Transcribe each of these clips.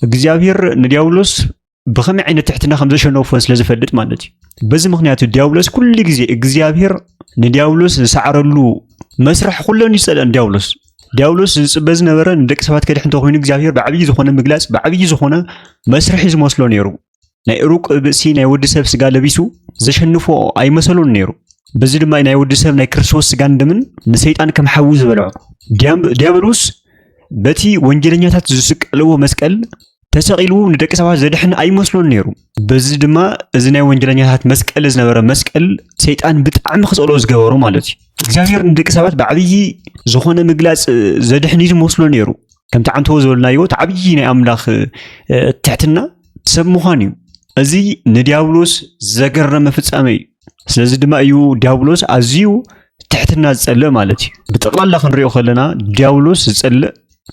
እግዚአብሔር ንዲያብሎስ بخمي عين تحتنا خمسة شنو فنس لازم فلت مالتي بس مخنيات الدياولوس كل جزء إجزابير ندياولوس سعر له مسرح كله نسأل دياولوس بس نبرة ندك سبات كده حنتو هون إجزابير بعبي زخونة مجلس بعبي زخونة مسرح يزموسلون نيرو نيروك بسي نيود سب سجال بيسو زشنو فوق أي مسلون نيرو بس لما نيود سب نيكرسوس سجان دمن نسيت أنا كم حوز بلعه دياولوس بتي وانجلنيا تزسك لو مسكال تسقيلو ندك سبات زدحن أي مسلون نيرو بس لما إذا وانجلنيا هات مسكال إذا نبرة مسكال سيتان بتعم خصولو زجورو مالتي إجزابير ندك سبات بعبي زخونة مجلس زدحن يزموسلون نيرو كم تعمتوا زولنا يو تعبيين أملاخ تحتنا سموهانيو أزي ندياولوس زجرنا مفتسامي سلازم دما أيو دياولوس أزيو تحتنا زعل مالتي بتطلع لخن ريو خلنا دياولوس زعل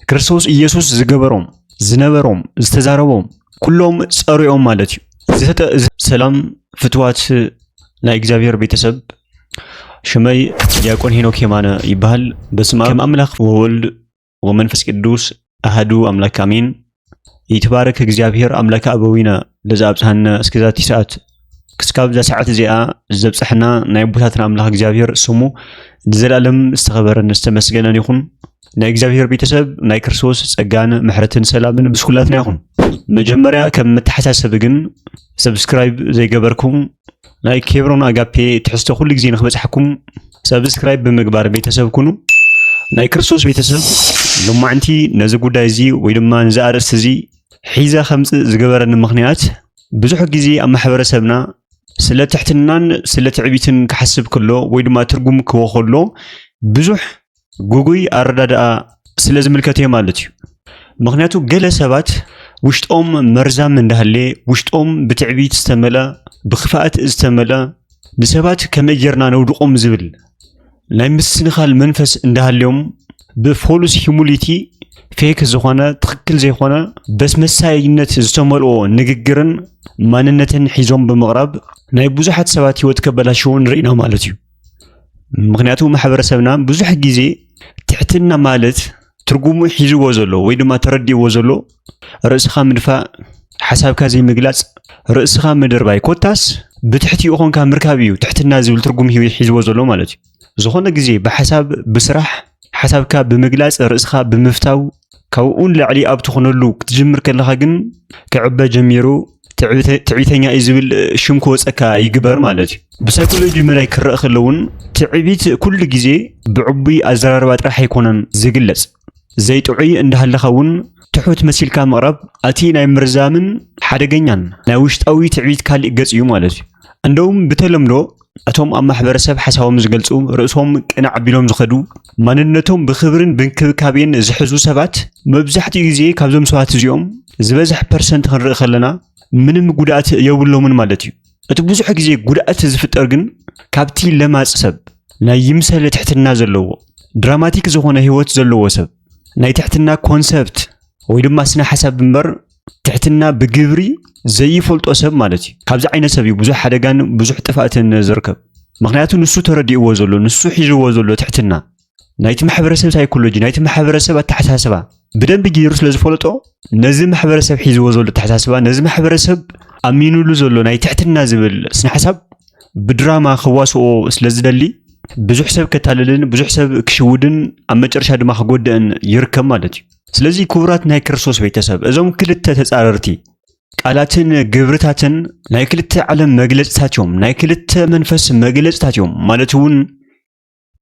كريستوس يسوع زجبرهم زنبرهم استزاربهم كلهم صاريهم مالتي سلام فتوات لا إجزابير بيتسب شمي يكون هنا كمان يبهل بس ما كم أملاخ وولد ومنفس قدوس أحدو أملاك أمين يتبارك إجزابير أملاك أبوينا لزابتهن اسكزاتي ساعات كسكاب ذا ساعات زيا زبس إحنا نايبوتاتنا أملاك إجزابير سمو زلالم استخبر نستمسجنا يخون نا إجزابير بيتسب نا كرسوس سجان محرتن سلامن بسكولاتنا يخون مجمرة كم متحسس بجن سبسكرايب زي جبركم نا كيبرون أجابي تحسوا كل جزين خبز حكم سبسكرايب بمقبار بيتسب كونو نا كرسوس بيتسب لما أنتي نزقو دايزي ولما نزار استزي حيزة خمس زجبرن المخنيات بزح جزي أما حبر سبنا سلة تحتنان سلة عبيتن كحسب كله ولما ترجم كوخلو بزح جوجي أردد سلة زملكتي مالتي مخنياتو جل سبات وشت مرزا من دهلي وشت بتعبيت استملا بخفاءة استملا بسبات كم جرنا نود زبل لا يمسن خال منفس اندهاليوم بفولوس هيوميليتي فيك زخانة تخكل زي خانة بس مساينة استملوا نجرن ماننتن حيزون بمغرب لا يبوزحت سبات يوتكبلا شون رينا مالتي مغنياتو محبر سبنا بزح جيزي تحتنا مالت ترجمو حيزو وزلو ويدما تردي وزلو رأسخا مدفع حساب كازي مجلس رأسخا مدرباي كوتاس بتحتي أخون كامركابيو تحت النازل ترجم هي حيزو وزلو مالتي زخونا جزي بحساب بسرح حساب كاب بمجلس رأسخا بمفتاو كون لعلي أب تخنلو تجمر كلها جن كعبة جميرو تعبيتني إزبل شمكوس أكا يجبر مالتي بسيكولوجي ملاك الرأخلون تعبيت كل جزي بعبي أزرار راح يكونن زجلس زي تعي عندها اللخون تحوت مسيل كام قرب أتينا مرزامن حدا جنان ناوشت قوي تعبيت كال إجاز يوم مالتي عندهم بتلملو أتوم أما حبرسب حسهم زجلسو رأسهم كنا عبيلهم زخدو ماننتهم بخبرن بنكابين زحزو سبات مبزحت جزي كابزم سوات زيوم زبزح برسنت خنرق خلنا من مجودات يقولوا من مالتي أتبوزح جزي جودات زفت أرجن كابتي لما سب لا يمسل تحت النازل لو دراماتيك زخونة هوت زلوا سب لا تحتنا كونسبت ويلما سنا حسب بمبر تحتنا بجبري زي فلت أسب مالتي كابز عين سبي بزح حدا جان بزح تفاعت الزركب مغنياته نسو تردي وزلو نسو حيجو وزلو تحتنا نايت محبرسب سايكولوجي نايت محبرسب تحساسبا بدن بيجيروس لزفولتو نزم محبرسب حيجو وزلو تحساسبا نزم محبرسب أمينو لزلو نايت تحتنا زبل سنا حسب بدراما خواسو سلازدلي بزح سب كتاللن بزح سب كشودن أما جرش هذا ما خقود أن يركب مالتي سلازي كورات ناي كرسوس بيتسب إذا كلتا تتعررتي قالاتن جبرتاتن ناي كلتا علم مجلساتهم ناي كلتا منفس مجلساتهم مالتون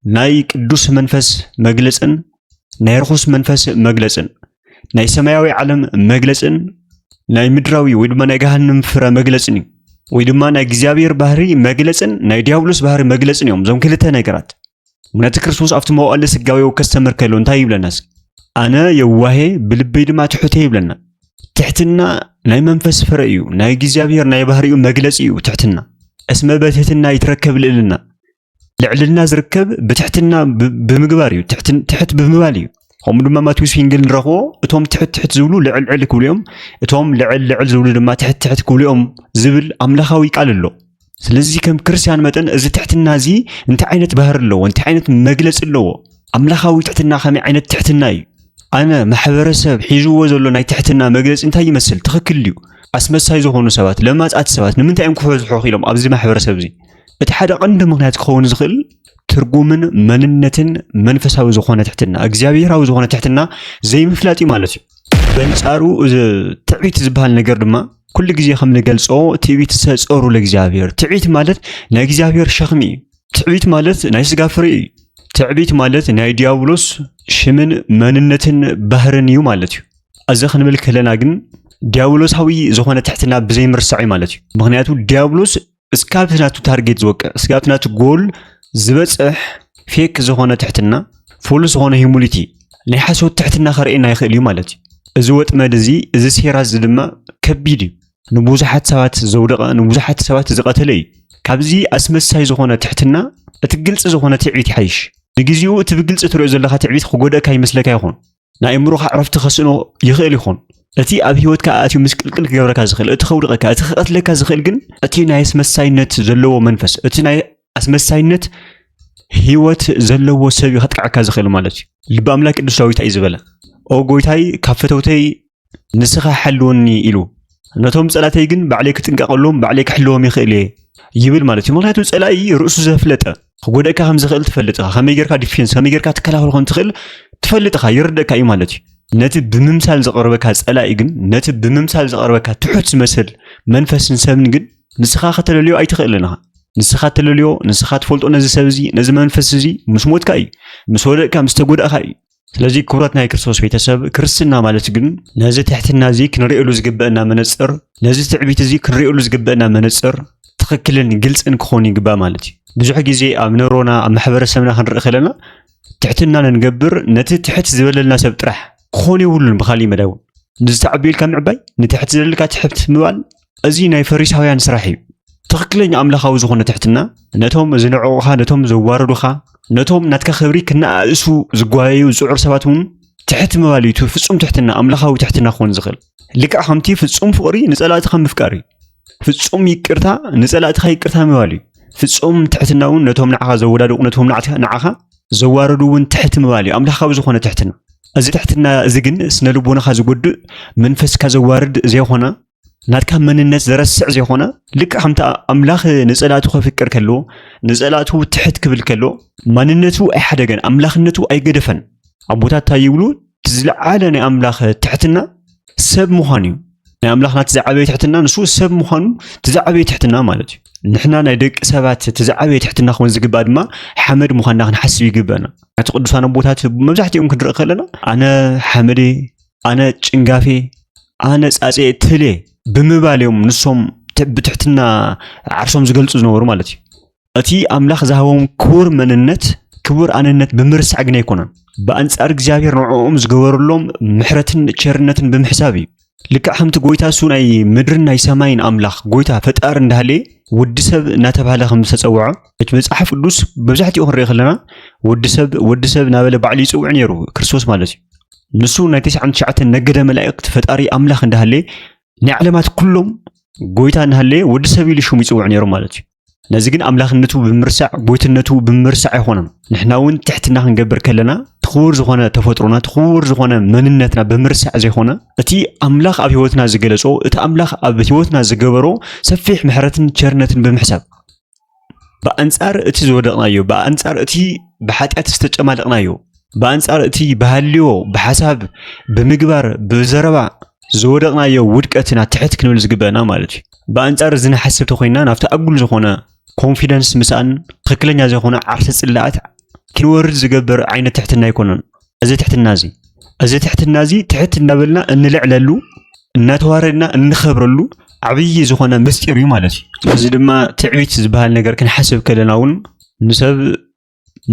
ناي قدوس منفس مجلسن ناي رخص منفس مجلسن ناي سماوي علم مجلسن ناي مدراوي ويدما ناي جهنم فرا مجلسني ويدما ناي إجزابير بحري مجلسن ناي ديابلوس بحري مجلسن يوم زم كلتا نايقرات منات كرسوس أفتمو قال سجاوي وكستمر كيلون تايب للناس أنا يواهي بالبي دما تحتي بلنا تحتنا ناي منفس فرقيو ناي إجزابير ناي بحريو مجلسيو تحتنا اسمه بتحتنا يتركب لنا لعلنا زركب بتحتنا بمقباريو تحت بمباليو هم لما ما توسفين قل نرخو اتهم تحت زولو لعل كل يوم اتهم لعل زولو لما تحت كل يوم زبل أملاخاوي قال له سلزي كم كرسيان متن إذا تحت النازي انت عينت بهر له وانت عينت مجلس له أملاخاوي تحت الناخمي عينت تحت الناي أنا محبرسب حيزو وزلو ناي تحتنا مجلس أنت يمثل تخكليو أسمساي زخون سبات لما أتأت سبات نمنت أيم كفوز حوخيلهم أبزي محبرسب زي اتحاد عند مغنيات كون زخل ترجمن مننتن منفساوي زخونه تحتنا اغزابيراوي زخونه تحتنا زي مفلاتي مالتي بنصارو تعبيت زبال ነገር ድማ كل ግዜ ከም ንገልጾ ትዕቢት ተጸሩ ለእግዚአብሔር ትዕቢት ማለት ናይ እግዚአብሔር ሸኽሚ ትዕቢት ማለት ናይ ስጋ ፍሬ ትዕቢት ማለት ናይ ዲያብሎስ ሽምን መንነትን ባህርን እዩ ማለት እዩ እዚ ክንብል ከለና ግን ዲያብሎሳዊ ዝኾነ ትሕትና ብዘይ ምርሳዕ ማለት እዩ ምክንያቱ ዲያብሎስ እስካብትናቱ ታርጌት ዝወቅዕ እስካብትናቱ ጎል ዝበጽሕ ፌክ ዝኾነ ትሕትና ፉል ዝኾነ ሂሙሊቲ ናይ ሓሶት ትሕትና ኸርእና ይኽእል እዩ ማለት እዩ እዚ ወጥመድ እዚ እዚ ሴራዝ ድማ ከቢድ እዩ ንብዙሓት ሰባት ዘውደቐ ንብዙሓት ሰባት ዝቐተለ እዩ ካብዚ ኣስመሳይ ዝኾነ ትሕትና እቲ ግልጽ ዝኾነ ትዕቢት ይሓይሽ ንግዚኡ እቲ ብግልጽ ትሪኦ ዘለኻ ትዕቢት ክጎደእካ ይመስለካ ይኹን ናይ እምሮኻ ዕረፍቲ ከስኖ ይኽእል ይኹን እቲ ኣብ ህይወትካ ኣትዩ ምስቅልቅል ክገብረካ ዝኽእል እቲ ከውድቐካ እቲ ክቐትለካ ዝኽእል ግን እቲ ናይ ኣስመሳይነት ዘለዎ መንፈስ እቲ ናይ ኣስመሳይነት ህይወት ዘለዎ ሰብ ይኸጥቃዕካ ዝኽእል ማለት እዩ ልበ ኣምላክ ቅዱስ ዳዊት እዩ ዝበለ ኦ ጎይታይ ካብ ፈተውተይ ንስኻ ሓልወኒ ኢሉ ነቶም ጸላተይ ግን ባዕለይ ክጥንቀቐሎም ባዕለይ ክሕልዎም ይኽእል ይብል ማለት እዩ ምክንያቱ ጸላይ ርእሱ ዘፍለጠ ክጎደእካ ከም ዝኽእል ትፈልጥ ኢኻ ከመይ ጌርካ ዲፌንስ ከመይ ጌርካ ትከላኸል ከም ትኽእል ትፈልጥ ኢኻ ይርደእካ እዩ ማለት እዩ ነቲ ብምምሳል ዝቐርበካ ጸላይ ግን ነቲ ብምምሳል ዝቐርበካ ትሑት ዝመስል መንፈስን ሰብን ግን ንስኻ ከተለልዮ ኣይትኽእልን ኢኻ ንስኻ ተለልዮ ንስኻ ትፈልጦ ነዚ ሰብ እዚ ነዚ መንፈስ እዚ ምስ ሞትካ እዩ ምስ ወደቕካ ምስ ተጎዳእካ እዩ ስለዚ ክብረት ናይ ክርስቶስ ቤተሰብ ክርስትና ማለት ግን ነዚ ትሕትና እዚ ክንሪእሉ ዝግበአና መነጽር ነዚ ትዕቢት እዚ ክንሪእሉ ዝግበአና መነጽር ትኽክልን ግልጽን ክኾን ይግባእ ማለት እዩ ብዙሕ ግዜ ኣብ ነሮና ኣብ ማሕበረሰብና ክንርኢ ከለና ትሕትና ንገብር ነቲ ትሕት ዝበለልና ሰብ ጥራሕ ክኾን ይብሉን ብኻሊእ መዳው ንዝተዓቢልካ ምዕባይ ንትሕት ዘለልካ ትሕብት ምባል እዚ ናይ ፈሪሳውያን ስራሕ እዩ ትኽክለኛ ኣምላኻዊ ዝኾነ ትሕትና ነቶም ዝንዕቑኻ ነቶም ዘዋርዱኻ ነቶም ናትካ ኽብሪ ክነኣእሱ ዝጓየዩ ዝዑር ሰባት እውን ትሕት ምባል እዩ ፍጹም ትሕትና ኣምላኻዊ ትሕትና ክኾን ዝኽእል ልክዕ ከምቲ ፍጹም ፍቕሪ ንጸላእትኻ ምፍቃር እዩ ፍጹም ይቅርታ ንጸላእትኻ ይቅርታ ምባል እዩ ፍጹም ትሕትና እውን ነቶም ንዓኻ ዘወዳድቑ ነቶም ንዓኻ ዘዋርዱ እውን ትሕት ምባል እዩ ኣምላኻዊ ዝኾነ ትሕትና እዚ ትሕትና እዚ ግን ስነ ልቦናኻ ዝጎድእ መንፈስካ ዘዋርድ ዘይኾነ ናትካ መንነት ዘረስዕ ዘይኾነ ልክዕ ከምቲ ኣምላኽ ንጸላእቱ ከፍቅር ከሎ ንጸላእቱ ትሕት ክብል ከሎ ማንነቱ ኣይሓደገን ኣምላኽነቱ ኣይገደፈን ኣቦታት እንታይ ይብሉ ዝለዓለ ናይ ኣምላኽ ትሕትና ሰብ ምዃኑ እዩ ናይ ኣምላኽ ናቲ ዝዓበየ ትሕትና ንሱ ሰብ ምዃኑ ትዛዓበየ ትሕትና ማለት እዩ ንሕና ናይ ደቂ ሰባት ትዛዓበየ ትሕትና ክኾን ዝግባእ ድማ ሓመድ ምዃንና ክንሓስብ ይግበአና ናቲ ቅዱሳን ኣቦታት መብዛሕትኦም ክንርኢ ከለና ኣነ ሓመዴ ኣነ ጭንጋፌ ኣነ ጻጼ ትሌ ብምባል እዮም ንሶም ብትሕትና ዓርሶም ዝገልጹ ዝነበሩ ማለት እዩ እቲ ኣምላኽ ዝሃቦም ክቡር መንነት ክቡር ኣነነት ብምርሳዕ ግን ኣይኮነን ብኣንጻር እግዚኣብሔር ንዕኦም ዝገበረሎም ምሕረትን ቸርነትን ብምሕሳብ እዩ ልክዕ ከምቲ ጎይታ እሱ ናይ ምድርን ናይ ሰማይን ኣምላኽ ጎይታ ፈጣሪ እንዳሃለየ ወዲ ሰብ እናተባህለ ከም ዝተፀውዖ እቲ መጽሓፍ ቅዱስ መብዛሕትኡ ክንሪኢ ከለና ወዲ ሰብ እናበለ ባዕሉ ይፅውዕ ነይሩ ክርስቶስ ማለት እዩ ንሱ ናይ 99 ነገደ መላእክት ፈጣሪ ኣምላኽ እንዳሃለየ ናይ ዓለማት ኩሎም ጎይታ እንዳሃለየ ወዲ ሰብ ኢሉ ሽሙ ይፅውዕ ነይሩ ማለት እዩ ነዚ ግን ኣምላኽነቱ ብምርሳዕ ጎይትነቱ ብምርሳዕ ኣይኮነን ንሕና እውን ትሕትና ክንገብር ከለና ትኽቡር ዝኾነ ተፈጥሮና ትኽቡር ዝኾነ መንነትና ብምርሳዕ ዘይኮነ እቲ ኣምላኽ ኣብ ህይወትና ዝገለጾ እቲ ኣምላኽ ኣብ ህይወትና ዝገበሮ ሰፊሕ ምሕረትን ቸርነትን ብምሕሳብ ብኣንጻር እቲ ዝወደቕናዮ ብኣንጻር እቲ ብሓጢኣት ዝተጨማለቕናዮ ብኣንጻር እቲ ባህልዮ ብሓሳብ ብምግባር ብዘረባ ዝወደቕናዮ ውድቀትና ትሕት ክንብል ዝግበአና ማለት እዩ ብኣንጻር እዚ ንሓስብ ተኾይና ናብቲ ኣጉል ዝኾነ ኮንፊደንስ ምስኣን ትክክለኛ ዘይኮነ ዓርሰ ጽላኣት ክንወርድ ዝገብር ዓይነት ትሕትና ኣይኮነን እዚ ትሕትና እዚ ትሕት እናበልና እንልዕለሉ እናተዋረድና እንኸብረሉ ዓብይ ዝኾነ ምስጢር እዩ ማለት እዩ እዚ ድማ ትዕቢት ዝበሃል ነገር ክንሓስብ ከለና እውን ንሰብ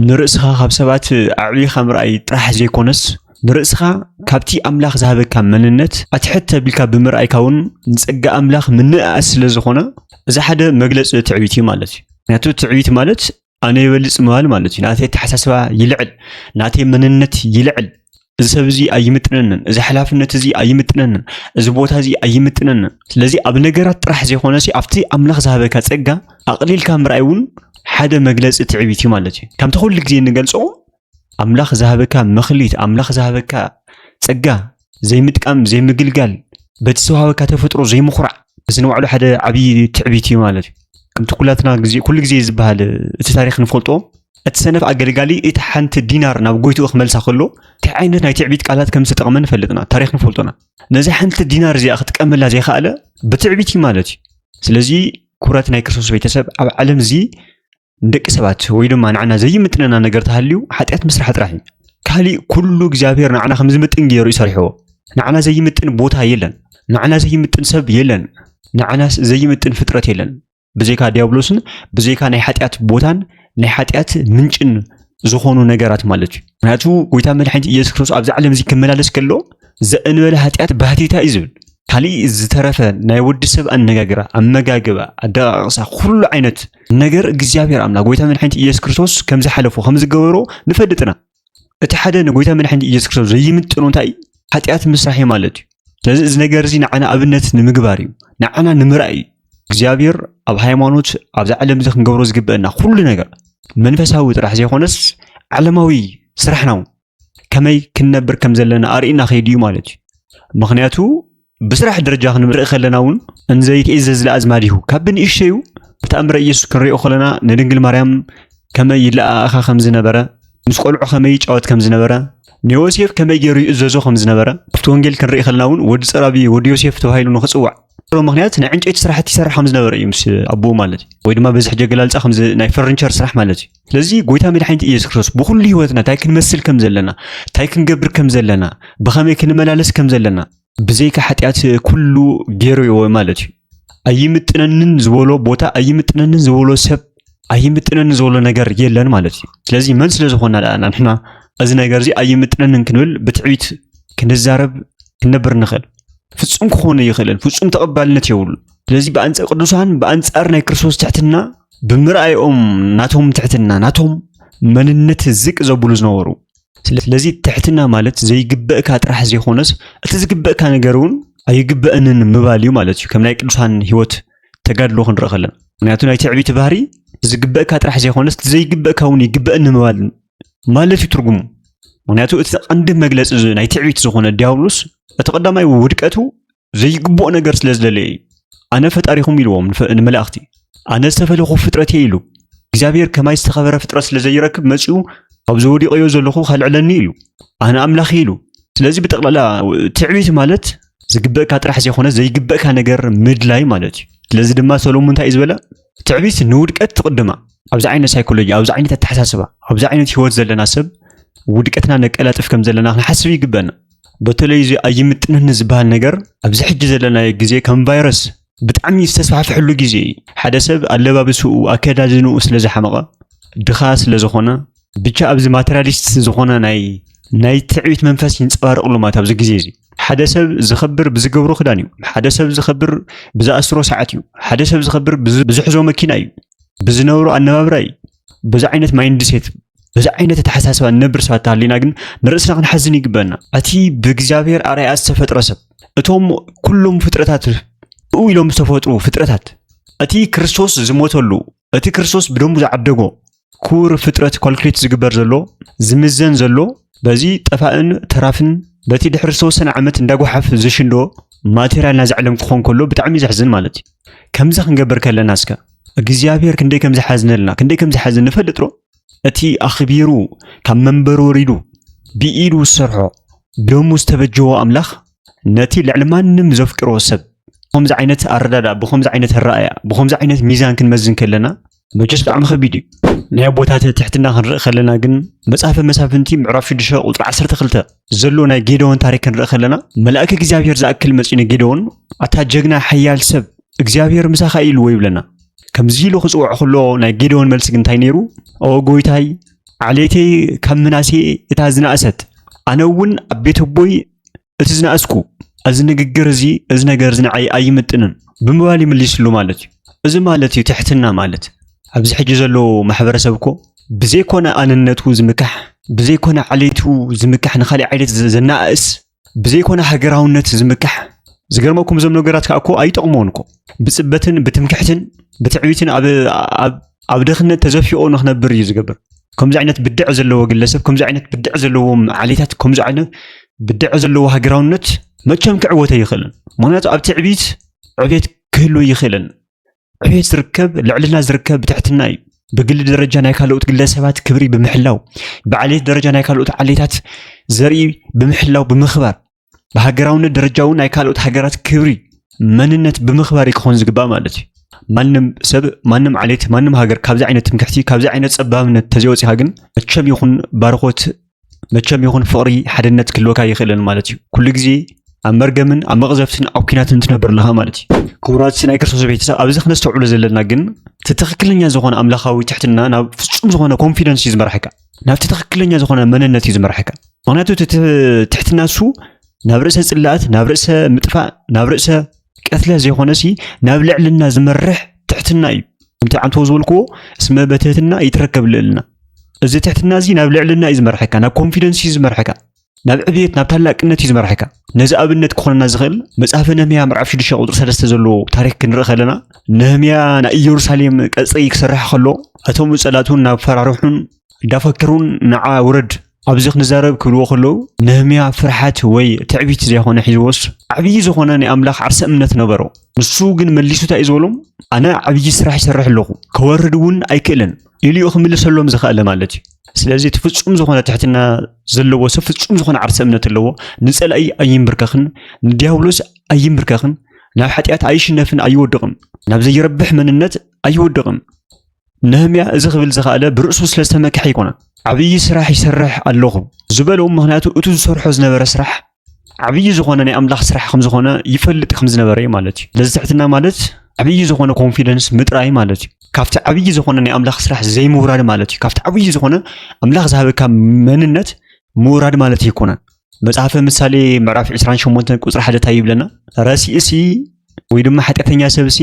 ንርእስኻ ካብ ሰባት ዓብይኻ ምርኣይ ጥራሕ ዘይኮነስ ንርእስኻ ካብቲ ኣምላኽ ዝሃበካ መንነት ኣትሕት ተቢልካ ብምርኣይካ እውን ንጸጋ ኣምላኽ ምንኣስ ስለ ዝኾነ እዚ ሓደ መግለፂ ትዕቢት እዩ ማለት እዩ ምክንያቱ ትዕቢት ማለት ኣነ ይበልፅ ምባል ማለት እዩ ናተይ ተሓሳስባ ይልዕል ናተይ መንነት ይልዕል እዚ ሰብ እዚ ኣይምጥነንን እዚ ሓላፍነት እዚ ኣይምጥነንን እዚ ቦታ እዚ ኣይምጥነንን ስለዚ ኣብ ነገራት ጥራሕ ዘይኮነ ኣብቲ ኣምላኽ ዝሃበካ ጸጋ ኣቕሊልካ ምርኣይ እውን ሓደ መግለፂ ትዕቢት እዩ ማለት እዩ ከምቲ ኩሉ ግዜ እንገልጾ ኣምላኽ ዝሃበካ መኽሊት ኣምላኽ ዝሃበካ ፀጋ ዘይምጥቃም ዘይምግልጋል በተሰዋወካ ተፈጥሮ ዘይምኹራዕ ዝንባዕሉ ሓደ ዓብይ ትዕቢት እዩ ማለት እዩ ከምቲ ኩላትና ኩሉ ግዜ ዝበሃል እቲ ታሪክ ንፈልጦ እቲ ሰነፍ ኣገልጋሊ እቲ ሓንቲ ዲናር ናብ ጎይትኡ ክመልሳ ከሎ እንታይ ዓይነት ናይ ትዕቢት ቃላት ከም ዝተጠቕመ ንፈልጥና ታሪክ ንፈልጦና ነዚ ሓንቲ ዲናር እዚኣ ክትቀመላ ዘይከኣለ ብትዕቢት እዩ ማለት እዩ ስለዚ ኩራት ናይ ክርስቶስ ቤተሰብ ኣብ ዓለም እዚ ንደቂ ሰባት ወይ ድማ ንዓና ዘይምጥነና ነገር ተሃልዩ ሓጢኣት ምስራሕ ጥራሕ እዩ ካሊእ ኩሉ እግዚኣብሔር ንዓና ከም ዝምጥን ገይሩ ይሰርሕዎ ንዓና ዘይምጥን ቦታ የለን ንዓና ዘይምጥን ሰብ የለን ንዓና ዘይምጥን ፍጥረት የለን ብዘይካ ዲያብሎስን ብዘይካ ናይ ሓጢኣት ቦታን ናይ ሓጢኣት ምንጭን ዝኾኑ ነገራት ማለት እዩ ምክንያቱ ጎይታ መድሓኒት ኢየሱስ ክርስቶስ ኣብዚ ዓለም እዚ ክመላለስ ከሎ ዘእንበለ ሓጢኣት ባህቲታ እዩ ዝብል ካሊእ ዝተረፈ ናይ ወዲ ሰብ ኣነጋግራ ኣመጋግባ ኣደቃቅሳ ኩሉ ዓይነት ነገር እግዚኣብሔር ኣምላክ ጎይታ መድሓኒት ኢየሱስ ክርስቶስ ከም ዝሓለፎ ከም ዝገበሮ ንፈልጥና እቲ ሓደ ንጎይታ መድሓኒት ኢየሱስ ክርስቶስ ዘይምጥኑ እንታይ ሓጢኣት ምስራሕ ማለት እዩ ስለዚ እዚ ነገር እዚ ንዓና ኣብነት ንምግባር እዩ ንዓና ንምርኣይ እግዚአብሔር ኣብ ሃይማኖት ኣብዛ ዓለም እዚ ክንገብሮ ዝግበአና ኩሉ ነገር መንፈሳዊ ጥራሕ ዘይኾነስ ዓለማዊ ስራሕና ከመይ ክንነብር ከም ዘለና ኣርኢና ከይድዩ ማለት እዩ ምክንያቱ ብስራሕ ደረጃ ክንምርኢ ከለና እውን እንዘይትእዘዝ ለኣዝማዲሁ ካብ ንእሽተዩ ብተኣምረ ኢየሱስ ክንሪኦ ከለና ንድንግል ማርያም ከመይ ይለኣኻ ከም ዝነበረ ምስ ቆልዑ ከመይ ይጫወት ከም ዝነበረ ንዮሴፍ ከመይ ገይሩ ይእዘዞ ከም ዝነበረ ብቲ ወንጌል ክንርኢ ከለና እውን ወዲ ፀራቢ ወዲ ዮሴፍ ተባሂሉ ንኽፅዋዕ ምክንያት ናይ ዕንጨይቲ ስራሕቲ ይሰርሕ ከም ዝነበረ እዩ ምስ ኣቦኡ ማለት እዩ ወይ ድማ በዝሕ ጀገላልፃ ከም ናይ ፈርኒቸር ስራሕ ማለት እዩ ስለዚ ጎይታ መድሓኒት ኢየሱስ ክርስቶስ ብኩሉ ህይወትና እንታይ ክንመስል ከም ዘለና እንታይ ክንገብር ከም ዘለና ብኸመይ ክንመላለስ ከም ዘለና ብዘይካ ሓጢኣት ኩሉ ገይሩ እዩ ማለት እዩ ኣይምጥነንን ዝበሎ ቦታ ኣይምጥነንን ዝበሎ ሰብ ኣይምጥነንን ዝበሎ ነገር የለን ማለት እዩ ስለዚ መን ስለ ዝኾና ንሕና እዚ ነገር እዚ ኣይምጥነንን ክንብል ብትዕቢት ክንዛረብ ክንነብር ንኽእል ፍጹም ክኾነ ይኽእልን ፍጹም ተቐባልነት የብሉ ስለዚ በኣንጻር ቅዱሳን በኣንጻር ናይ ክርስቶስ ትሕትና ብምርኣዮም ናቶም ትሕትና ናቶም መንነት ዝቅ ዘብሉ ዝነበሩ ስለዚ ትሕትና ማለት ዘይግበአካ ጥራሕ ዘይኾነስ እቲ ዝግበአካ ነገር እውን ኣይግበአንን ምባል እዩ ማለት እዩ ከም ናይ ቅዱሳን ህይወት ተጋድሎ ክንርኢ ከለና ምክንያቱ ናይ ትዕቢት ባህሪ ዝግበአካ ጥራሕ ዘይኾነስ ዘይግበአካ እውን ይግበአን ምባል ማለት እዩ ትርጉሙ ምክንያቱ እቲ ቀንዲ መግለፂ ናይ ትዕቢት ዝኾነ ዲያብሎስ እቲ ቀዳማይ ውድቀቱ ዘይግብኦ ነገር ስለ ዝደለየ ኣነ ፈጣሪኹም ኢልዎም ንመላእኽቲ ኣነ ዝተፈለኹ ፍጥረት እየ ኢሉ እግዚኣብሔር ከማይ ዝተኸበረ ፍጥረት ስለ ዘይረክብ መፂኡ ኣብ ዘወዲቀዮ ዘለኹ ካልዕለኒ ኢሉ ኣነ ኣምላኽ ኢሉ ስለዚ ብጠቕላላ ትዕቢት ማለት ዝግበአካ ጥራሕ ዘይኾነ ዘይግበአካ ነገር ምድላይ ማለት እዩ ስለዚ ድማ ሰሎሞን እንታይ እዩ ዝበለ ትዕቢት ንውድቀት ትቕድማ ኣብዚ ዓይነት ሳይኮሎጂ ኣብዚ ዓይነት ኣተሓሳስባ ኣብዚ ዓይነት ህይወት ዘለና ሰብ ውድቀትና ነቀላጥፍ ከም ዘለና ክንሓስብ ይግበአና በተለይ እዚ ኣይምጥነኒ ዝበሃል ነገር ኣብዚ ሕጂ ዘለና ግዜ ከም ቫይረስ ብጣዕሚ ዝተስፋሕፍሐሉ ግዜ ሓደ ሰብ ኣለባብስኡ ኣከዳድንኡ ስለ ዝሓመቐ ድኻ ስለ ዝኾነ ብቻ ኣብዚ ማቴሪያሊስት ዝኾነ ናይ ትዕቢት መንፈስ ይንፀባረቕሉ ማለት ኣብዚ ግዜ እዚ ሓደ ሰብ ዝኸብር ብዝገብሮ ክዳን እዩ ሓደ ሰብ ዝኸብር ብዝኣስሮ ሰዓት እዩ ሓደ ሰብ ዝኸብር ብዝሕዞ መኪና እዩ ብዝነብሮ ኣነባብራ እዩ በዚ ዓይነት ማይንድ ሴት በዚ ዓይነት ኣተሓሳስባ ነብር ሰባት ተሃሊና ግን ንርእስና ክንሓዝን ይግበአና እቲ ብእግዚኣብሔር ኣርኣያ ዝተፈጥረ ሰብ እቶም ኩሎም ፍጥረታት ኢሎም ዝተፈጥሩ ፍጥረታት እቲ ክርስቶስ ዝሞተሉ እቲ ክርስቶስ ብደሙ ዝዓደጎ ኩር ፍጥረት ኳልኩሌት ዝግበር ዘሎ ዝምዘን ዘሎ በዚ ጠፋእን ተራፍን በቲ ድሕሪ ዝተወሰነ ዓመት እንዳጓሓፍ ዝሽንዶ ማቴርያል ናዚ ዓለም ክኾን ከሎ ብጣዕሚ ዘሕዝን ማለት እዩ ከምዚ ክንገብር ከለና እስከ እግዚአብሔር ክንደይ ከም ዝሓዝነልና ክንደይ ከም ዝሓዝን ንፈልጥ ዶ እቲ ኣኽቢሩ ካብ መንበሩ ወሪዱ ብኢዱ ዝሰርሖ ደሙ ዝተበጀዎ ኣምላኽ ነቲ ልዕሊ ማንም ዘፍቅሮ ሰብ ብኸምዚ ዓይነት ኣረዳዳ ብኸምዚ ዓይነት ኣረኣያ ብኸምዚ ዓይነት ሚዛን ክንመዝን ከለና መቸስ ብጣዕሚ ከቢድ እዩ ናይ ቦታት ትሕትና ክንርኢ ከለና ግን መጽሓፈ መሳፍንቲ ምዕራፍ 6 ቁጥሪ 12 ዘሎ ናይ ጌዶን ታሪክ ክንርኢ ከለና መልአክ እግዚአብሔር ዝኣክል መፂነ ጌዶን ኣታ ጀግና ሓያል ሰብ እግዚአብሔር ምሳኻ ኢሉ ወይ ብለና ከምዚ ኢሉ ክፅውዕ ከሎ ናይ ጌዶን መልሲ ግን እንታይ ነይሩ ኦ ጎይታይ ዓሌተይ ካብ ምናሴ እታ ዝናእሰት ኣነ እውን ኣብ ቤት ኣቦይ እቲ ዝናእስኩ እዚ ንግግር እዚ እዚ ነገር እዚ ንዓይ ኣይምጥንን ብምባል ይምልስሉ ማለት እዩ እዚ ማለት እዩ ትሕትና ማለት ኣብዚ ሕጂ ዘሎ ማሕበረሰብ እኮ ብዘይኮነ ኣንነቱ ዝምካሕ ብዘይኮነ ዓሌቱ ዝምካሕ ንኻሊእ ዓይነት ዘናእስ ብዘይኮነ ሃገራውነት ዝምካሕ ዝገርመኩም ዞም ነገራት ከዓ እኮ ኣይጠቕሞን እኮ ብፅበትን ብትምክሕትን ብትዕቢትን ኣብ ደኽነት ተዘፊኦ ንኽነብር እዩ ዝገብር ከምዚ ዓይነት ብድዕ ዘለዎ ግለሰብ ከምዚ ዓይነት ብድዕ ዘለዎም ዓሌታት ከምዚ ዓይነት ብድዕ ዘለዎ ሃገራውነት መቸም ክዕወተ ይኽእልን ምክንያቱ ኣብ ትዕቢት ዕብየት ክህሉ ይኽእልን ዕብየት ዝርከብ ልዕልና ዝርከብ ብትሕትና እዩ በግል ደረጃ ናይ ካልኦት ግለሰባት ክብሪ ብምሕላው ብዓሌት ደረጃ ናይ ካልኦት ዓሌታት ዘርኢ ብምሕላው ብምኽባር በሃገራውነት ደረጃው ናይ ካልኦት ሃገራት ክብሪ መንነት ብምኽባር ይክون ዝግባእ ማለት እዩ ማንም ሰብ ማንም ዓሌት ማንም ሃገር ካብዚ ዓይነት ትምክሕቲ ካብዚ ዓይነት ጸባብነት ተዘይወፂኻ ግን መቸም ይኹን ባርኾት መቸም ይኹን ፍቕሪ ሓድነት ክልወካ ይኽእልን ማለት እዩ ኩሉ ግዜ ኣብ መርገምን ኣብ መቕዘፍትን ኣብ ኩናትን ትነብር ኣለኻ ማለት እዩ ክቡራት ናይ ክርስቶስ ቤተሰብ ኣብዚ ክነስተውዕሎ ዘለና ግን ትክክለኛ ዝኾነ ኣምላኻዊ ትሕትና ናብ ፍጹም ዝኾነ ኮንፊደንስ እዩ ዝመርሐካ ናብ ትክክለኛ ዝኾነ መንነት እዩ ዝመርሐካ ምክንያቱ ትሕትና እሱ ናብ ርእሰ ጽላእት ናብ ርእሰ ምጥፋእ ናብ ርእሰ ቀትለ ዘይኾነሲ ናብ ልዕልና ዝመርሕ ትሕትና እዩ ከምቲ ዓንቶ ዝበልክዎ እስመ በትህትና ይትረከብ ልዕልና እዚ ትሕትና እዚ ናብ ልዕልና እዩ ዝመርሐካ ናብ ኮንፊደንስ እዩ ዝመርሐካ ናብ ዕብየት ናብ ታላቅነት እዩ ዝመርሐካ ነዚ ኣብነት ክኾነና ዝኽእል መጽሓፈ ነህምያ ምዕራፍ 6 ቁጥሪ 3 ዘሎ ታሪክ ክንርኢ ከለና ነህምያ ናይ ኢየሩሳሌም ቀጽሪ ክሰርሕ ከሎ እቶም ጸላቱን ናብ ፈራርሑን እንዳፈክሩን ንዓ ውረድ ኣብዚ ክንዛረብ ክብልዎ ከለዉ ነህምያ ፍርሓት ወይ ትዕቢት ዘይኮነ ሒዝዎስ ዓብይ ዝኾነ ናይ ኣምላኽ ዓርሰ እምነት ነበሮ ንሱ ግን መሊሱ እንታይ እዩ ዝበሎም ኣነ ዓብይ ስራሕ ይሰርሕ ኣለኹ ከወርድ እውን ኣይክእልን ኢሉ ክምልሰሎም ዝኽኣለ ማለት እዩ ስለዚ ፍጹም ዝኾነ ትሕትና ዘለዎ ሰብ ፍጹም ዝኾነ ዓርሰ እምነት ኣለዎ ንጸላኢ ኣይንብርከኽን ንዲያብሎስ ኣይንብርከኽን ናብ ሓጢኣት ኣይሽነፍን ኣይወድቕን ናብ ዘይረብሕ መንነት ኣይወድቕን ነህምያ እዚ ክብል ዝኽኣለ ብርእሱ ስለዝተመክሐ ይኮነ ዓብይ ስራሕ ይሰርሕ ኣለኹ ዝበሎም ምክንያቱ እቲ ዝሰርሖ ዝነበረ ስራሕ ዓብይ ዝኾነ ናይ ኣምላኽ ስራሕ ከም ዝኾነ ይፈልጥ ከም ዝነበረ ማለት እዩ ለዚ ትሕትና ማለት ዓብይ ዝኾነ ኮንፊደንስ ምጥራይ ማለት እዩ ካብቲ ዓብይ ዝኾነ ናይ ኣምላኽ ስራሕ ዘይምውራድ ማለት እዩ ካብቲ ዓብይ ዝኾነ ኣምላኽ ዝሃበካ መንነት ምውራድ ማለት ይኮነን መጽሓፈ ምሳሌ ምዕራፍ 28 ቁጥሪ 1 ታይ ይብለና ረሲእሲ ወይ ድማ ሓጢአተኛ ሰብሲ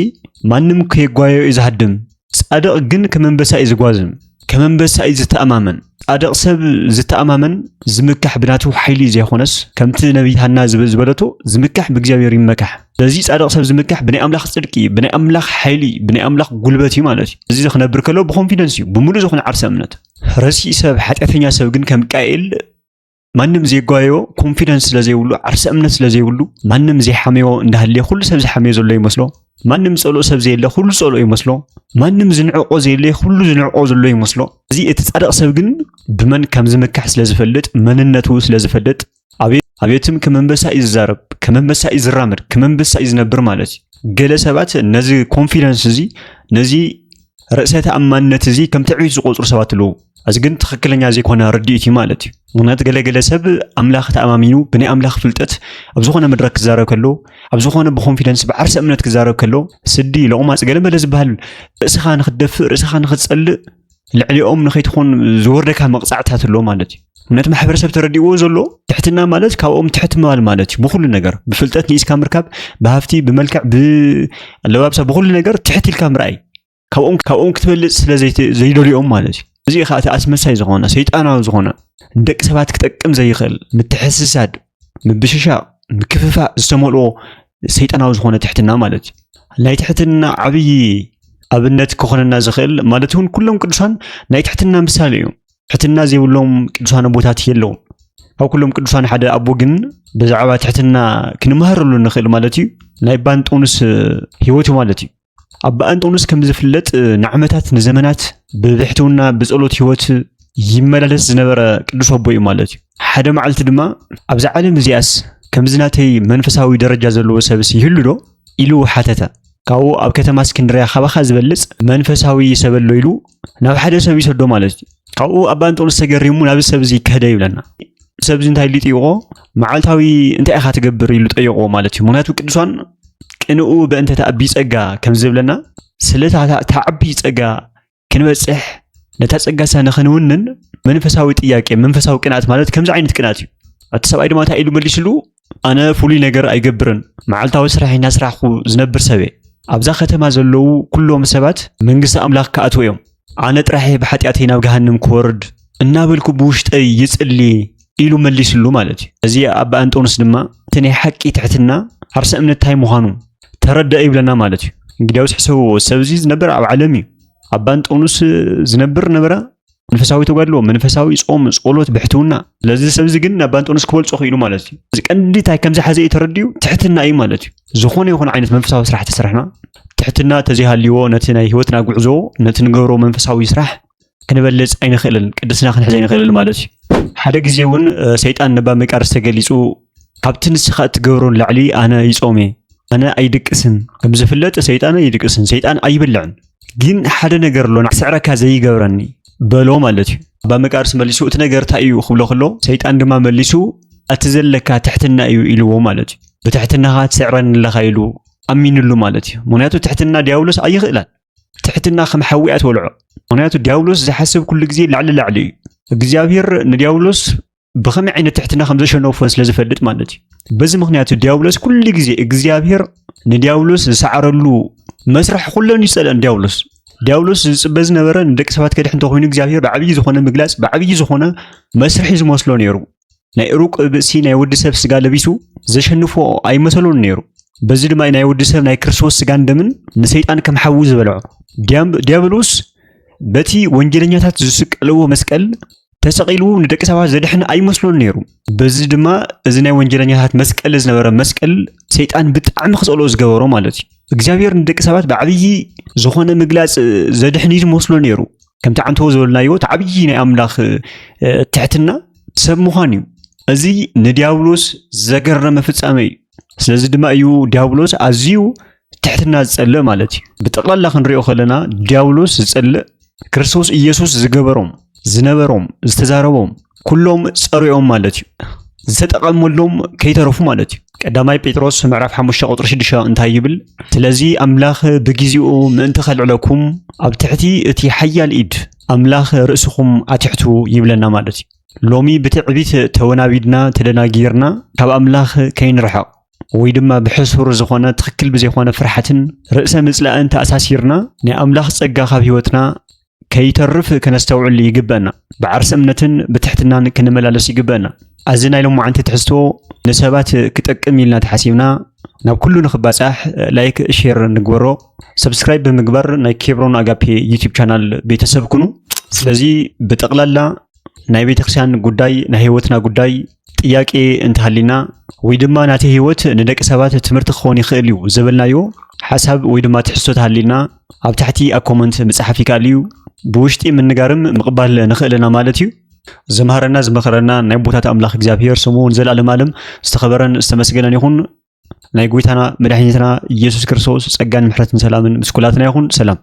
ማንም ከይጓዮ እዩ ዝሃድም ጻድቕ ግን ከመንበሳ እዩ ዝጓዝም ከመንበሳ እዩ ዝተኣማመን ጻድቕ ሰብ ዝተኣማመን ዝምካሕ ብናቱ ሓይሊ ዘይኾነስ ከምቲ ነቢይ ሃና ዝበለቶ ዝምካሕ ብእግዚአብሔር ይመካሕ ስለዚ ጻድቕ ሰብ ዝምካሕ ብናይ ኣምላኽ ጽድቂ ብናይ ኣምላኽ ሓይሊ ብናይ ኣምላኽ ጉልበት እዩ ማለት እዩ እዚ ክነብር ከሎ ብኮንፊደንስ እዩ ብምሉእ ዝኾነ ዓርሰ እምነት ረሲእ ሰብ ሓጢአተኛ ሰብ ግን ከም ቃኤል ማንም ዘይጓዮ ኮንፊደንስ ስለዘይብሉ ዓርሰ እምነት ስለዘይብሉ ማንም ዘይሓመዮ እንዳሃልየ ኩሉ ሰብ ዝሓመዮ ዘሎ ይመስሎ ማንም ጸልኦ ሰብ ዘየለ ኩሉ ጸልኦ ይመስሎ ማንም ዝንዕቆ ዘየለ ኩሉ ዝንዕቆ ዘሎ ይመስሎ እዚ እቲ ጻድቕ ሰብ ግን ብመን ከም ዝምካሕ ስለዝፈልጥ መንነቱ ስለዝፈልጥ ኣብየትም ከመንበሳ እዩ ዝዛረብ ከመንበሳ እዩ ዝራመድ ከመንበሳ እዩ ዝነብር ማለት እዩ ገለ ሰባት ነዚ ኮንፊደንስ እዚ ነዚ ርእሰ ተኣማንነት እዚ ከም ትዕቢት ዝቆፅሩ ሰባት ኣለዉ እዚ ግን ትክክለኛ ዘይኮነ ርድኢት እዩ ማለት እዩ ምክንያቱ ገለገለ ሰብ ኣምላኽ ተኣማሚኑ ብናይ ኣምላኽ ፍልጠት ኣብ ዝኾነ መድረክ ክዛረብ ከሎ ኣብ ዝኾነ ብኮንፊደንስ ብዓርሰ እምነት ክዛረብ ከሎ ስዲ ለቑማፅ ገለ መለ ዝበሃል ርእስኻ ንኽትደፍእ ርእስኻ ንኽትጸልእ ልዕሊኦም ንኸይትኾን ዝወርደካ መቕፃዕታት ኣሎ ማለት እዩ ምክንያቱ ማሕበረሰብ ተረዲእዎ ዘሎ ትሕትና ማለት ካብኦም ትሕት ምባል ማለት እዩ ብኩሉ ነገር ብፍልጠት ንኢስካ ምርካብ ብሃፍቲ ብመልክዕ ብኣለባብሳ ብኩሉ ነገር ትሕት ኢልካ ምርኣይ ካብኦም ክትበልፅ ስለ ዘይደልዮም ማለት እዩ እዚ ከዓ እቲ ኣስመሳይ ዝኾነ ሰይጣናዊ ዝኾነ ንደቂ ሰባት ክጠቅም ዘይኽእል ምትሕስሳድ ምብሽሻቅ ምክፍፋእ ዝተመልኦ ሰይጣናዊ ዝኾነ ትሕትና ማለት እዩ ናይ ትሕትና ዓብይ ኣብነት ክኾነና ዝኽእል ማለት እውን ኩሎም ቅዱሳን ናይ ትሕትና ምሳሌ እዩ ትሕትና ዘይብሎም ቅዱሳን ቦታት የለውም ኣብ ኩሎም ቅዱሳን ሓደ ኣቦ ግን ብዛዕባ ትሕትና ክንመሃረሉ ንኽእል ማለት እዩ ናይ ባንጦንስ ሂወቱ ማለት እዩ ኣባ አንጦንስ ከም ዝፍለጥ ንዓመታት ንዘመናት ብብሕትውና ብጸሎት ሂወት ይመላለስ ዝነበረ ቅዱስ ኣቦ እዩ ማለት እዩ ሓደ መዓልቲ ድማ ኣብዛ ዓለም እዚኣስ ከምዝናተይ መንፈሳዊ ደረጃ ዘለዎ ሰብስ ይህሉ ዶ ኢሉ ሓተተ ካብኡ ኣብ ከተማ እስክንድርያ ካባኻ ዝበልጽ መንፈሳዊ ሰብ ኣሎ ኢሉ ናብ ሓደ ሰብ ይሰዶ ማለት እዩ ካብኡ ኣባ አንጦንስ ተገሪሙ ናብ ሰብ እዚ ከደ ይብለና ሰብ እዚ እንታይ ሊጥይቆ መዓልታዊ እንታይ ኢኻ ትገብር ኢሉ ጠይቆ ማለት እዩ ምክንያቱ ቅዱሳን ቅንኡ በእንተ ተዓቢ ጸጋ ከም ዝብለና ስለታ ተዓቢ ጸጋ ክንበጽሕ ነታ ጸጋሳ ንኽንውንን መንፈሳዊ ጥያቄ መንፈሳዊ ቅንዓት ማለት ከምዚ ዓይነት ቅንዓት እዩ እቲ ሰብኣይ ድማ እንታይ ኢሉ መሊስሉ ኣነ ፍሉይ ነገር ኣይገብርን መዓልታዊ ስራሕና ስራሕኩ ዝነብር ሰበ ኣብዛ ከተማ ዘለዉ ኩሎም ሰባት መንግስቲ ኣምላኽ ከኣትው እዮም ኣነ ጥራይ ብሓጢኣተይ ናብ ገሃነም ክወርድ እናበልኩ ብውሽጠይ ይጽሊ ኢሉ መሊስሉ ማለት እዩ እዚ ኣባ አንጦንስ ድማ እቲ ናይ ሓቂ ትሕትና ዓርሰ እምነት እንታይ ምዃኑ ተረድአ ይብለና ማለት እዩ እንግዲያውስ ሕሰብዎ ሰብ እዚ ዝነብር ኣብ ዓለም እዩ ኣባ አንጦንስ ዝነብር ነበረ መንፈሳዊ ተጋድሎ መንፈሳዊ ጾም ጸሎት ብሕትውና ለዚ ሰብዚ ግን ናብ ባንጦንስ ክበልጾ ኽኢሉ ማለት እዩ እዚ ቀንዲ ታይ ከምዚ ሓዘ ተረዲዩ ትሕትና እዩ ማለት እዩ ዝኾነ ይኹን ዓይነት መንፈሳዊ ስራሕ ተስርሕና ትሕትና ተዘይሃልይዎ ነቲ ናይ ህይወትና ጉዕዞ ነቲ ንገብሮ መንፈሳዊ ስራሕ ክንበልጽ ኣይንኽእልን ቅድስና ክንሕዘ ኣይንኽእልን ማለት እዩ ሓደ ግዜ እውን ሰይጣን ነባ መቃርስ ተገሊጹ ካብቲ ንስኻ እትገብሮን ላዕሊ ኣነ ይጾሜ ኣነ ኣይድቅስን ከም ዝፍለጥ ሰይጣን ይድቅስን ሰይጣን ኣይብልዕን ግን ሓደ ነገር ኣሎ ንዕስዕረካ ዘይገብረኒ በሎ ማለት እዩ ኣባ መቃርስ መሊሱ እቲ ነገር እንታይ እዩ ክብሎ ከሎ ሰይጣን ድማ መሊሱ እቲ ዘለካ ትሕትና እዩ ኢልዎ ማለት እዩ ብትሕትናኻ ትስዕረኒ ኣለኻ ኢሉ ኣሚንሉ ማለት እዩ ምክንያቱ ትሕትና ዲያብሎስ ኣይኽእላን ትሕትና ከም ሓዊኣ ትወልዖ ምክንያቱ ዲያብሎስ ዝሓስብ ኩሉ ግዜ ላዕሊ ላዕሊ እዩ እግዚአብሔር ንዲያብሎስ ብኸመይ ዓይነት ትሕትና ከም ዘሸነፎ ስለ ዝፈልጥ ማለት እዩ በዚ ምክንያቱ ዲያብሎስ ኩሉ ግዜ እግዚአብሔር ንዲያብሎስ ዝሰዓረሉ መስርሕ ኩለን ይጸልአን ዲያብሎስ ዝጽበ ዝነበረ ንደቂ ሰባት ከድሕ እንተኾይኑ እግዚአብሔር ብዓብዪ ዝኾነ ምግላጽ ብዓብዪ ዝኾነ መስርሒ ዝመስሎ ነይሩ ናይ ሩቅ ብእሲ ናይ ወዲ ሰብ ስጋ ለቢሱ ዘሸንፎ ኣይመሰሎን ነይሩ በዚ ድማ ናይ ወዲ ሰብ ናይ ክርስቶስ ስጋን ደምን ንሰይጣን ከም ሓዊ ዝበልዖ ዲያብሎስ በቲ ወንጀለኛታት ዝስቀልዎ መስቀል ተሰቂሉ ንደቂ ሰባት ዘድሕን ኣይመስሎን ነይሩ በዚ ድማ እዚ ናይ ወንጀለኛታት መስቀል ዝነበረ መስቀል ሰይጣን ብጣዕሚ ክጸልኦ ዝገበሮ ማለት እዩ እግዚአብሔር ንደቂ ሰባት ብዓብዪ ዝኾነ ምግላጽ ዘድሕን ዝመስሎ ነይሩ ከምቲ ዓንተዎ ዝበልናዮ ዓብዪ ናይ ኣምላኽ ትሕትና ሰብ ምዃን እዩ እዚ ንዲያብሎስ ዘገረመ ፍጻመ እዩ ስለዚ ድማ እዩ ዲያብሎስ ኣዝዩ ትሕትና ዝጸልእ ማለት እዩ ብጠቕላላ ክንሪኦ ከለና ዲያብሎስ ዝጸልእ ክርስቶስ ኢየሱስ ዝገበሮም ዝነበሮም ዝተዛረቦም ኩሎም ጸሪኦም ማለት እዩ ዝተጠቐመሎም ከይተረፉ ማለት እዩ ቀዳማይ ጴጥሮስ ምዕራፍ 5 ቁጥሪ 6 እንታይ ይብል ስለዚ ኣምላኽ ብግዚኡ ምእንቲ ኸልዕለኩም ኣብ ትሕቲ እቲ ሓያል ኢድ ኣምላኽ ርእስኹም ኣትሕቱ ይብለና ማለት እዩ ሎሚ ብትዕቢት ተወናቢድና ተደናጊርና ካብ ኣምላኽ ከይንርሐቕ ወይ ድማ ብሕሱር ዝኾነ ትኽክል ብዘይኾነ ፍርሓትን ርእሰ ምጽላእን ተኣሳሲርና ናይ ኣምላኽ ጸጋ ካብ ህይወትና ከይተርፍ ከነስተውዕል ይግበና ብዓርሰ እምነትን ብትሕትናን ክንመላለስ ይግበና ኣዚ ናይ ሎማዓንቲ ትሕዝቶ ንሰባት ክጠቅም ኢልና ተሓሲብና ናብ ኩሉ ንኽባጻሕ ላይክ ሼር ንግበሮ ሰብስክራይብ ብምግባር ናይ ኬብሮን ኣጋፔ ዩቲዩብ ቻናል ቤተሰብ ኩኑ ስለዚ ብጠቕላላ ናይ ቤተክርስቲያን ጉዳይ ናይ ህይወትና ጉዳይ ጥያቄ እንተሃሊና ወይ ድማ ናቲ ህይወት ንደቂ ሰባት ትምህርቲ ክኾን ይኽእል እዩ ዘበልናዮ ሓሳብ ወይ ድማ ትሕዝቶ ተሃሊና ኣብ ታሕቲ ኣብ ኮመንት ምጽሓፍ ይካእል እዩ ብውሽጢ ምንጋርም ምቕባል ንኽእልና ማለት እዩ ዘምሃረና ዝመኸረና ናይ ቦታት ኣምላኽ እግዚአብሔር ስሙ ንዘላለም ዓለም ዝተኸበረን ዝተመስገነን ይኹን ናይ ጎይታና መድኃኒትና ኢየሱስ ክርስቶስ ጸጋን ምሕረትን ሰላምን ምስ ኩላትና ይኹን ሰላም